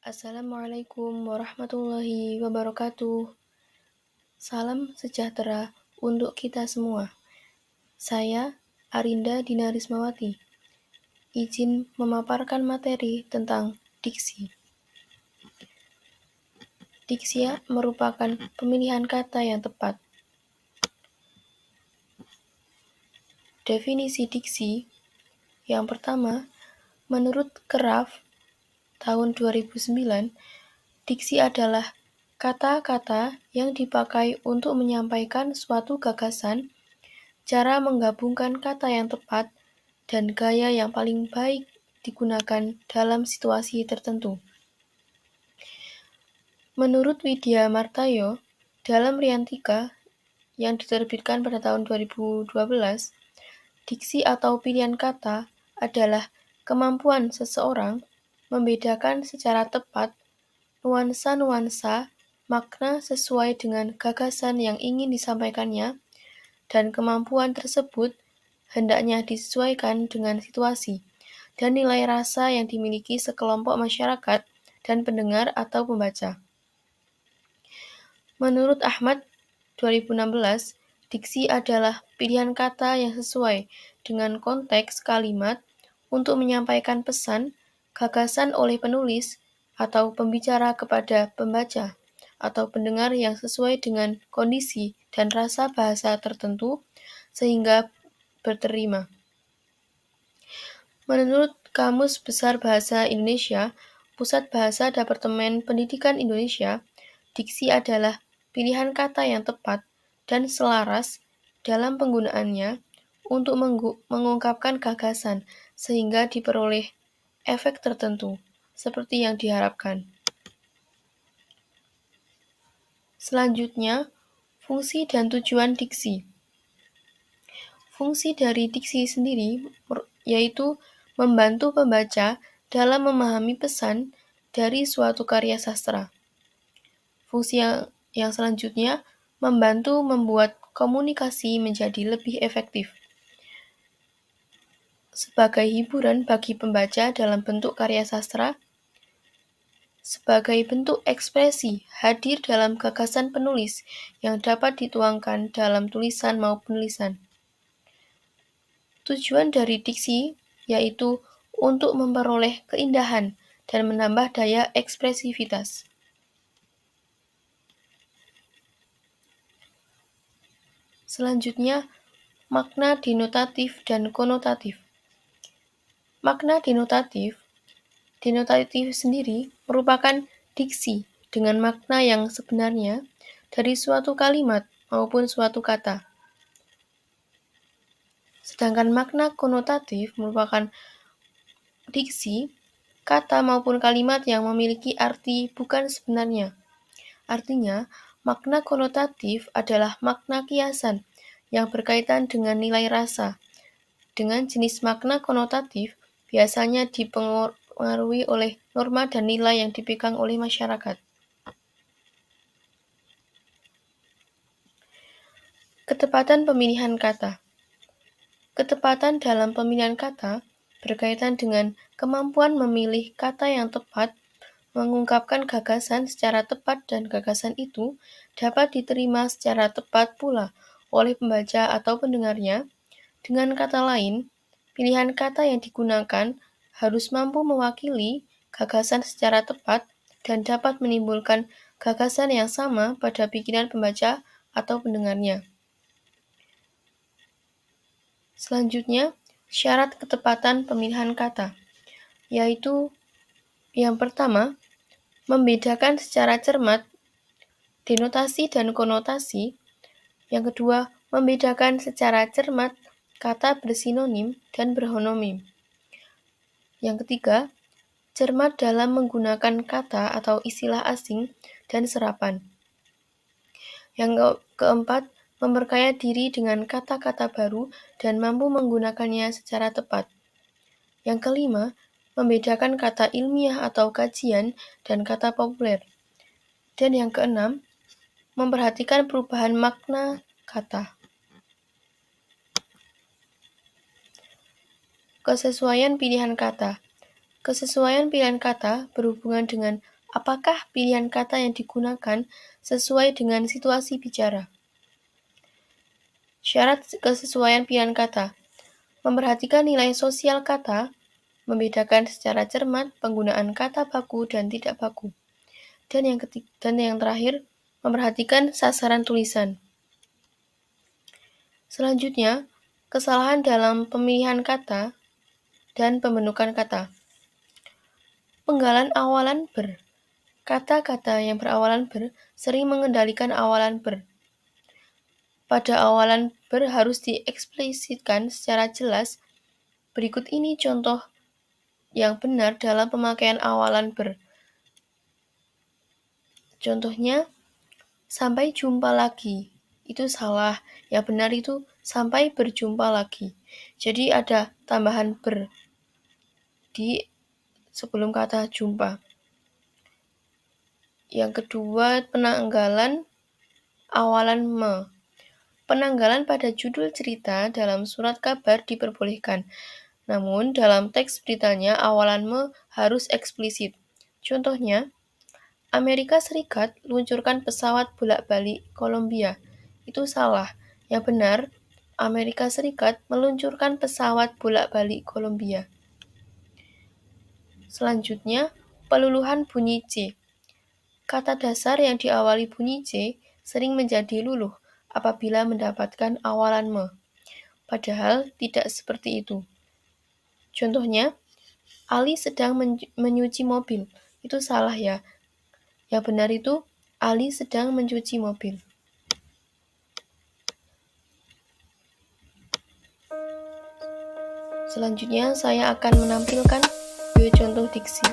Assalamualaikum warahmatullahi wabarakatuh. Salam sejahtera untuk kita semua. Saya Arinda Dina Rismawati. Izin memaparkan materi tentang diksi. Diksi merupakan pemilihan kata yang tepat. Definisi diksi yang pertama, menurut Kraft tahun 2009, diksi adalah kata-kata yang dipakai untuk menyampaikan suatu gagasan, cara menggabungkan kata yang tepat, dan gaya yang paling baik digunakan dalam situasi tertentu. Menurut Widya Martayo, dalam Riantika yang diterbitkan pada tahun 2012, diksi atau pilihan kata adalah kemampuan seseorang membedakan secara tepat nuansa-nuansa makna sesuai dengan gagasan yang ingin disampaikannya, dan kemampuan tersebut hendaknya disesuaikan dengan situasi dan nilai rasa yang dimiliki sekelompok masyarakat dan pendengar atau pembaca. Menurut Ahmad 2016, diksi adalah pilihan kata yang sesuai dengan konteks kalimat untuk menyampaikan pesan, gagasan oleh penulis atau pembicara kepada pembaca atau pendengar yang sesuai dengan kondisi dan rasa bahasa tertentu sehingga berterima. Menurut Kamus Besar Bahasa Indonesia, Pusat Bahasa Departemen Pendidikan Indonesia, diksi adalah pilihan kata yang tepat dan selaras dalam penggunaannya untuk mengungkapkan gagasan sehingga diperoleh efek tertentu, seperti yang diharapkan. Selanjutnya, fungsi dan tujuan diksi. Fungsi dari diksi sendiri yaitu membantu pembaca dalam memahami pesan dari suatu karya sastra. Fungsi yang selanjutnya membantu membuat komunikasi menjadi lebih efektif. Sebagai hiburan bagi pembaca dalam bentuk karya sastra, sebagai bentuk ekspresi hadir dalam gagasan penulis yang dapat dituangkan dalam tulisan maupun lisan. Tujuan dari diksi yaitu untuk memperoleh keindahan dan menambah daya ekspresivitas. Selanjutnya, makna denotatif dan konotatif. Makna denotatif sendiri merupakan diksi dengan makna yang sebenarnya dari suatu kalimat maupun suatu kata. Sedangkan makna konotatif merupakan diksi, kata maupun kalimat yang memiliki arti bukan sebenarnya. Artinya, makna konotatif adalah makna kiasan yang berkaitan dengan nilai rasa. Dengan jenis makna konotatif biasanya dipengaruhi oleh norma dan nilai yang dipegang oleh masyarakat. Ketepatan pemilihan kata. Ketepatan dalam pemilihan kata berkaitan dengan kemampuan memilih kata yang tepat, mengungkapkan gagasan secara tepat, dan gagasan itu dapat diterima secara tepat pula oleh pembaca atau pendengarnya. Dengan kata lain, pilihan kata yang digunakan harus mampu mewakili gagasan secara tepat dan dapat menimbulkan gagasan yang sama pada pikiran pembaca atau pendengarnya. Selanjutnya, syarat ketepatan pemilihan kata, yaitu yang pertama, membedakan secara cermat denotasi dan konotasi. Yang kedua, membedakan secara cermat kata bersinonim dan berhomonim. Yang ketiga, cermat dalam menggunakan kata atau istilah asing dan serapan. Yang keempat, memperkaya diri dengan kata-kata baru dan mampu menggunakannya secara tepat. Yang kelima, membedakan kata ilmiah atau kajian dan kata populer. Dan yang keenam, memperhatikan perubahan makna kata. Kesesuaian pilihan kata. Kesesuaian pilihan kata berhubungan dengan Apakah pilihan kata yang digunakan sesuai dengan situasi bicara? Syarat kesesuaian pilihan kata. Memperhatikan nilai sosial kata, membedakan secara cermat penggunaan kata baku dan tidak baku. Dan yang terakhir, memperhatikan sasaran tulisan. Selanjutnya, kesalahan dalam pemilihan kata dan pembentukan kata. Penggalan awalan ber. Kata-kata yang berawalan ber sering mengendalikan awalan ber. Pada awalan ber harus dieksplisitkan secara jelas. Berikut ini contoh yang benar dalam pemakaian awalan ber. Contohnya, sampai jumpa lagi. Itu salah. Yang benar itu sampai berjumpa lagi. Jadi ada tambahan ber di sebelum kata jumpa. Yang kedua, penanggalan awalan me. Penanggalan pada judul cerita dalam surat kabar diperbolehkan. Namun, dalam teks beritanya awalan me harus eksplisit. Contohnya, Amerika Serikat luncurkan pesawat bolak-balik Kolombia. Itu salah. Yang benar, Amerika Serikat meluncurkan pesawat bolak-balik Kolombia. Selanjutnya, peluluhan bunyi C. Kata dasar yang diawali bunyi C sering menjadi luluh apabila mendapatkan awalan me. Padahal tidak seperti itu. Contohnya, Ali sedang menyuci mobil. Itu salah ya. Yang benar itu, Ali sedang mencuci mobil. Selanjutnya, saya akan menampilkan video contoh diksi.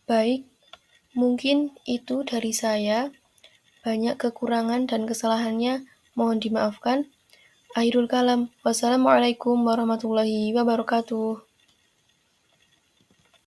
Baik, mungkin itu dari saya. Banyak kekurangan dan kesalahannya, mohon dimaafkan. Akhirul kalam. Wassalamualaikum warahmatullahi wabarakatuh.